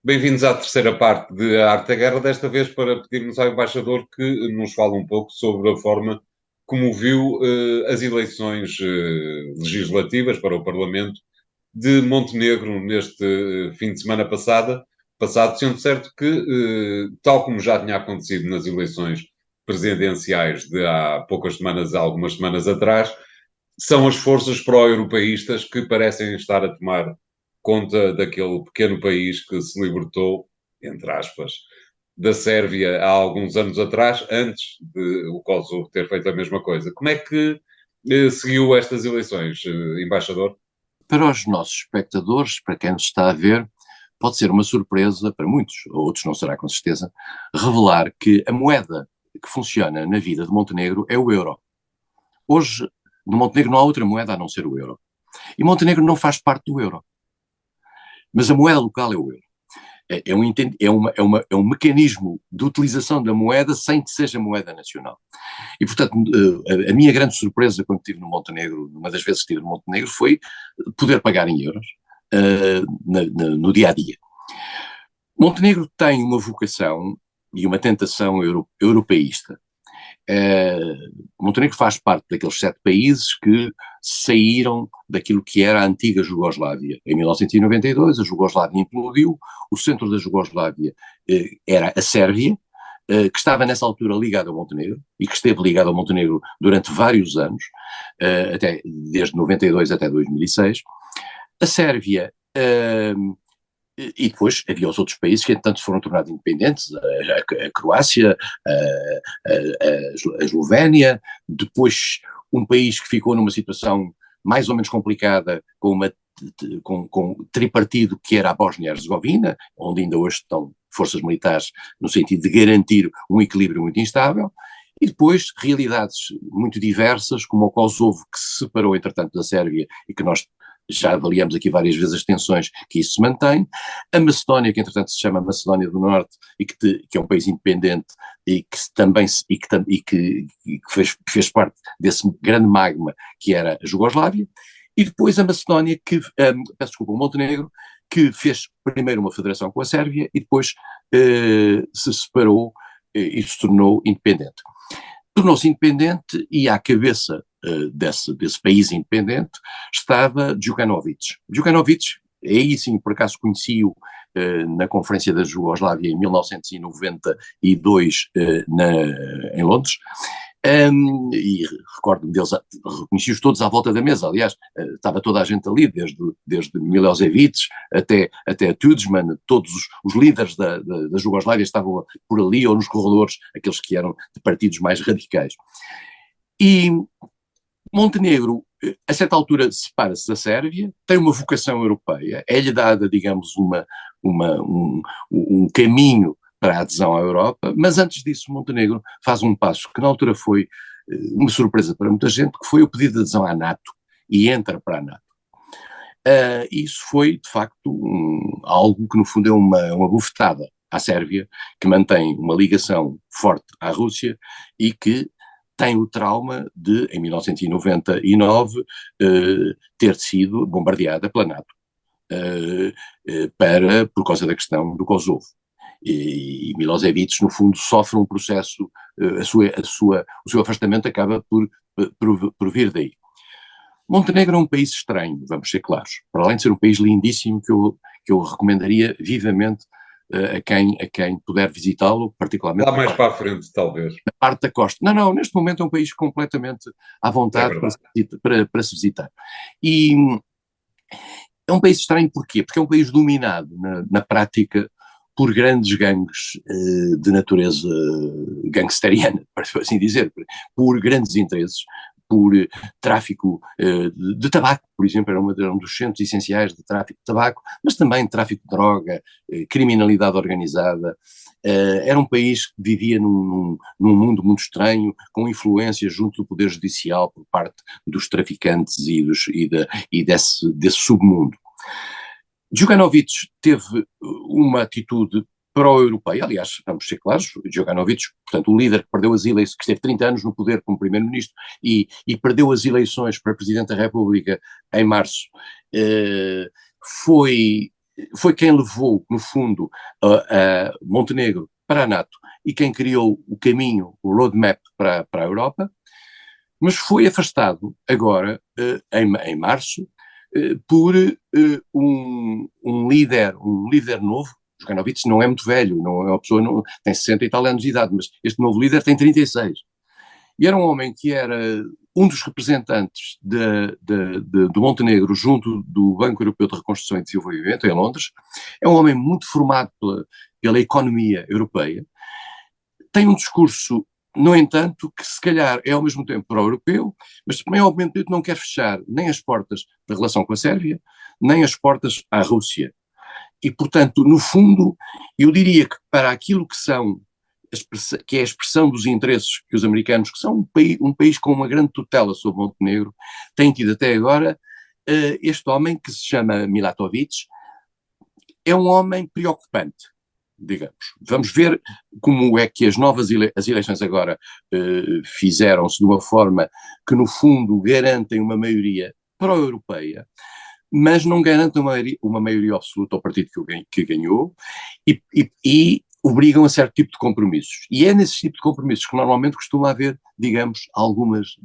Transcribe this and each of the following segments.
Bem-vindos à terceira parte de A Arte da Guerra, desta vez para pedirmos ao embaixador que nos fale um pouco sobre a forma como viu as eleições legislativas para o Parlamento de Montenegro neste fim de semana passado, sendo certo que, tal como já tinha acontecido nas eleições presidenciais de há poucas semanas, há algumas semanas atrás, são as forças pró-europeístas que parecem estar a tomar conta daquele pequeno país que se libertou, entre aspas, da Sérvia há alguns anos atrás, antes de o Kosovo ter feito a mesma coisa. Como é que seguiu estas eleições, embaixador? Para os nossos espectadores, para quem nos está a ver, pode ser uma surpresa, para muitos, outros não será com certeza, revelar que a moeda que funciona na vida de Montenegro é o euro. Hoje, no Montenegro não há outra moeda a não ser o euro. E Montenegro não faz parte do euro. Mas a moeda local é o euro. É um mecanismo de utilização da moeda sem que seja moeda nacional. E, portanto, a minha grande surpresa quando estive no Montenegro, uma das vezes que estive no Montenegro, foi poder pagar em euros no dia a dia. Montenegro tem uma vocação e uma tentação europeísta. Montenegro faz parte daqueles 7 países que saíram daquilo que era a antiga Jugoslávia. Em 1992, a Jugoslávia implodiu, o centro da Jugoslávia era a Sérvia, que estava nessa altura ligado ao Montenegro, e que esteve ligado ao Montenegro durante vários anos, desde 92 até 2006. A Sérvia, e depois havia os outros países que entretanto foram tornados independentes, a Croácia, a Eslovénia, depois um país que ficou numa situação mais ou menos complicada com tripartido, que era a Bósnia-Herzegovina, onde ainda hoje estão forças militares no sentido de garantir um equilíbrio muito instável, e depois realidades muito diversas, como o Kosovo, que se separou entretanto da Sérvia e que nós já avaliamos aqui várias vezes as tensões que isso se mantém, a Macedónia, que entretanto se chama Macedónia do Norte e que é um país independente e que também fez parte desse grande magma que era a Jugoslávia, e depois a Macedónia, peço desculpa, o Montenegro, que fez primeiro uma federação com a Sérvia e depois se separou e se tornou independente. Tornou-se independente e à cabeça desse país independente estava Djukanovic. Djukanovic, aí sim por acaso conheci-o na Conferência da Jugoslávia em 1992 em Londres. E recordo-me deles, reconheci-os todos à volta da mesa, aliás, estava toda a gente ali, desde Milosevic até Tudjman, todos os líderes da Jugoslávia estavam por ali, ou nos corredores, aqueles que eram de partidos mais radicais. E Montenegro, a certa altura, separa-se da Sérvia, tem uma vocação europeia, é-lhe dada, digamos, um caminho para a adesão à Europa, mas antes disso Montenegro faz um passo que na altura foi uma surpresa para muita gente, que foi o pedido de adesão à NATO, e entra para a NATO. Isso foi, de facto, algo que no fundo é uma bufetada à Sérvia, que mantém uma ligação forte à Rússia e que tem o trauma de, em 1999, ter sido bombardeada pela NATO, por causa da questão do Kosovo. E Milosevic, no fundo, sofre um processo, o seu afastamento acaba por vir daí. Montenegro é um país estranho, vamos ser claros, para além de ser um país lindíssimo que eu recomendaria vivamente a quem puder visitá-lo, particularmente Lá mais para a frente, talvez. na parte da costa. Não, neste momento é um país completamente à É vontade verdade. para se visitar. E é um país estranho porquê? Porque é um país dominado na prática por grandes gangues de natureza gangsteriana, para assim dizer, por grandes interesses, por tráfico de tabaco, por exemplo, era um dos centros essenciais de tráfico de tabaco, mas também tráfico de droga, criminalidade organizada. Era um país que vivia num mundo muito estranho, com influência junto do poder judicial por parte dos traficantes e desse submundo. Djukanovic teve uma atitude pró-europeia, aliás, vamos ser claros, Djukanovic, portanto, o líder que perdeu as eleições, que esteve 30 anos no poder como primeiro-ministro e perdeu as eleições para presidente da República em março, foi foi quem levou, no fundo, a Montenegro para a NATO e quem criou o caminho, o roadmap para a Europa, mas foi afastado agora, em março, por um líder novo. Jukanovic não é muito velho, não é uma pessoa, não, tem 60 e tal anos de idade, mas este novo líder tem 36. E era um homem que era um dos representantes do Montenegro junto do Banco Europeu de Reconstrução e Desenvolvimento, em Londres. É um homem muito formado pela economia europeia. Tem um discurso, no entanto, que se calhar é ao mesmo tempo pró-europeu, mas também ao mesmo tempo não quer fechar nem as portas da relação com a Sérvia, nem as portas à Rússia. E, portanto, no fundo, eu diria que para aquilo que são que é a expressão dos interesses que os americanos, que são um país com uma grande tutela sobre Montenegro, têm tido até agora, este homem que se chama Milatovic é um homem preocupante, digamos. Vamos ver como é que as eleições agora fizeram-se de uma forma que, no fundo, garantem uma maioria pró-europeia, mas não garantem uma maioria absoluta ao partido que ganhou e obrigam a certo tipo de compromissos. E é nesse tipo de compromissos que normalmente costuma haver, digamos, algumas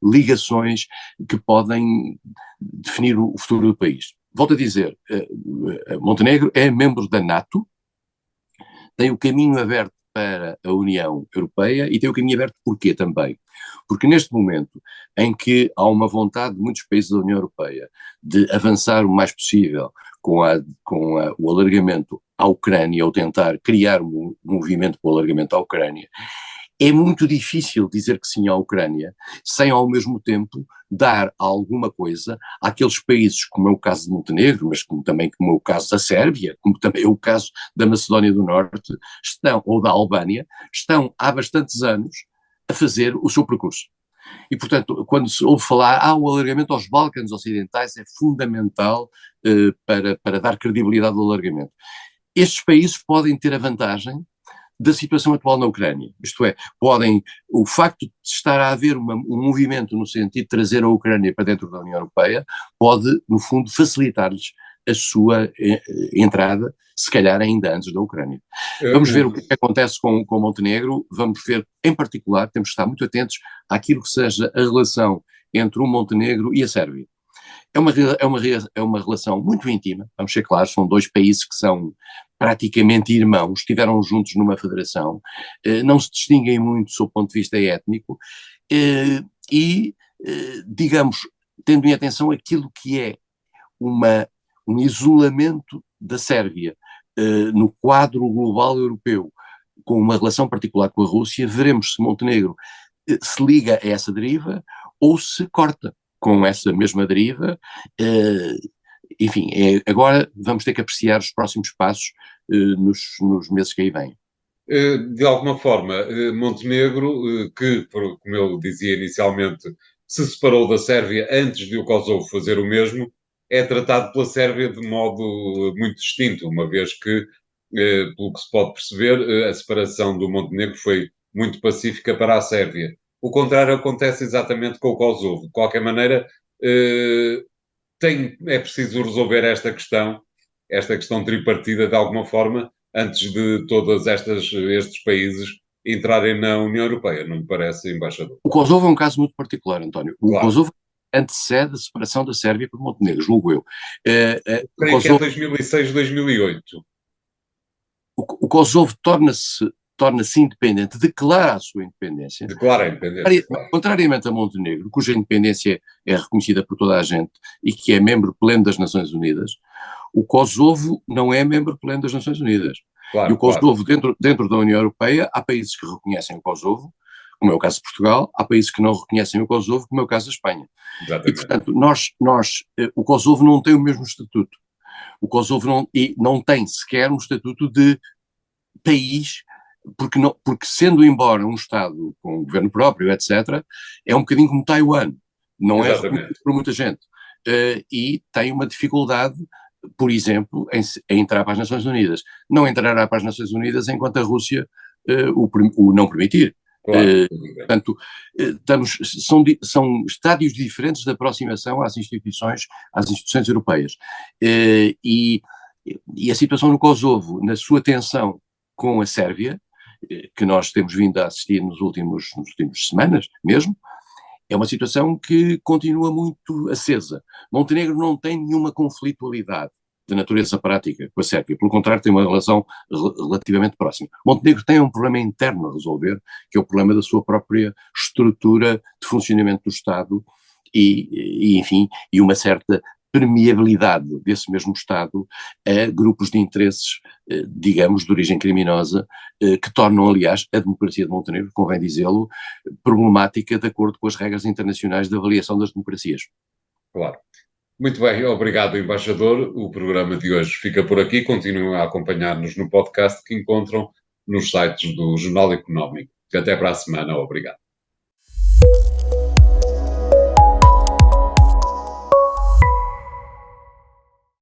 ligações que podem definir o futuro do país. Volto a dizer, Montenegro é membro da NATO, tem o caminho aberto para a União Europeia e tem o caminho aberto porquê também? Porque neste momento em que há uma vontade de muitos países da União Europeia de avançar o mais possível com o alargamento à Ucrânia ou tentar criar um movimento para o alargamento à Ucrânia, é muito difícil dizer que sim à Ucrânia sem ao mesmo tempo dar alguma coisa àqueles países, como é o caso de Montenegro, mas também como é o caso da Sérvia, como também é o caso da Macedónia do Norte, ou da Albânia, estão há bastantes anos a fazer o seu percurso. E, portanto, quando se ouve falar, o alargamento aos Balcãs Ocidentais é fundamental para dar credibilidade ao alargamento. Estes países podem ter a vantagem da situação atual na Ucrânia. Isto é, o facto de estar a haver um movimento no sentido de trazer a Ucrânia para dentro da União Europeia pode, no fundo, facilitar-lhes a sua entrada, se calhar ainda antes da Ucrânia. Vamos ver o que acontece com Montenegro, vamos ver, em particular, temos que estar muito atentos àquilo que seja a relação entre o Montenegro e a Sérvia. É uma relação muito íntima, vamos ser claros, são dois países que são praticamente irmãos, estiveram juntos numa federação, não se distinguem muito sob o ponto de vista étnico e, digamos, tendo em atenção aquilo que é um isolamento da Sérvia no quadro global europeu, com uma relação particular com a Rússia, veremos se Montenegro se liga a essa deriva ou se corta com essa mesma deriva. Enfim, agora vamos ter que apreciar os próximos passos nos meses que aí vêm. De alguma forma, Montenegro, que, como eu dizia inicialmente, se separou da Sérvia antes de o Kosovo fazer o mesmo, é tratado pela Sérvia de modo muito distinto, uma vez que, pelo que se pode perceber, a separação do Montenegro foi muito pacífica para a Sérvia. O contrário acontece exatamente com o Kosovo. De qualquer maneira, é preciso resolver esta questão tripartida de alguma forma, antes de todos estes países entrarem na União Europeia, não me parece, embaixador? O Kosovo é um caso muito particular, António. O Claro. Kosovo antecede a separação da Sérvia por Montenegro, julgo eu. Creio que é 2006, 2008. O Kosovo torna-se independente, declara a sua independência. Declara a independência. Claro. Contrariamente a Montenegro, cuja independência é reconhecida por toda a gente e que é membro pleno das Nações Unidas, o Kosovo não é membro pleno das Nações Unidas. Claro, e o Kosovo, dentro da União Europeia, há países que reconhecem o Kosovo, como é o caso de Portugal, há países que não reconhecem o Kosovo, como é o caso da Espanha. Exatamente. E, portanto, o Kosovo não tem o mesmo estatuto. O Kosovo não tem sequer um estatuto de país, porque sendo embora um Estado com um governo próprio, etc., é um bocadinho como Taiwan, não é reconhecido por muita gente. E tem uma dificuldade, por exemplo, em entrar para as Nações Unidas. Não entrará para as Nações Unidas enquanto a Rússia o não permitir. Claro. Portanto, são estádios diferentes de aproximação às instituições europeias. E E a situação no Kosovo, na sua tensão com a Sérvia, que nós temos vindo a assistir nos últimos semanas mesmo, é uma situação que continua muito acesa. Montenegro não tem nenhuma conflitualidade de natureza prática com a Sérvia, pelo contrário, tem uma relação relativamente próxima. Montenegro tem um problema interno a resolver, que é o problema da sua própria estrutura de funcionamento do Estado enfim, e uma certa permeabilidade desse mesmo Estado a grupos de interesses, digamos, de origem criminosa, que tornam, aliás, a democracia de Montenegro, convém dizê-lo, problemática de acordo com as regras internacionais de avaliação das democracias. Claro. Muito bem, obrigado, embaixador. O programa de hoje fica por aqui. Continuem a acompanhar-nos no podcast que encontram nos sites do Jornal Económico. Até para a semana. Obrigado.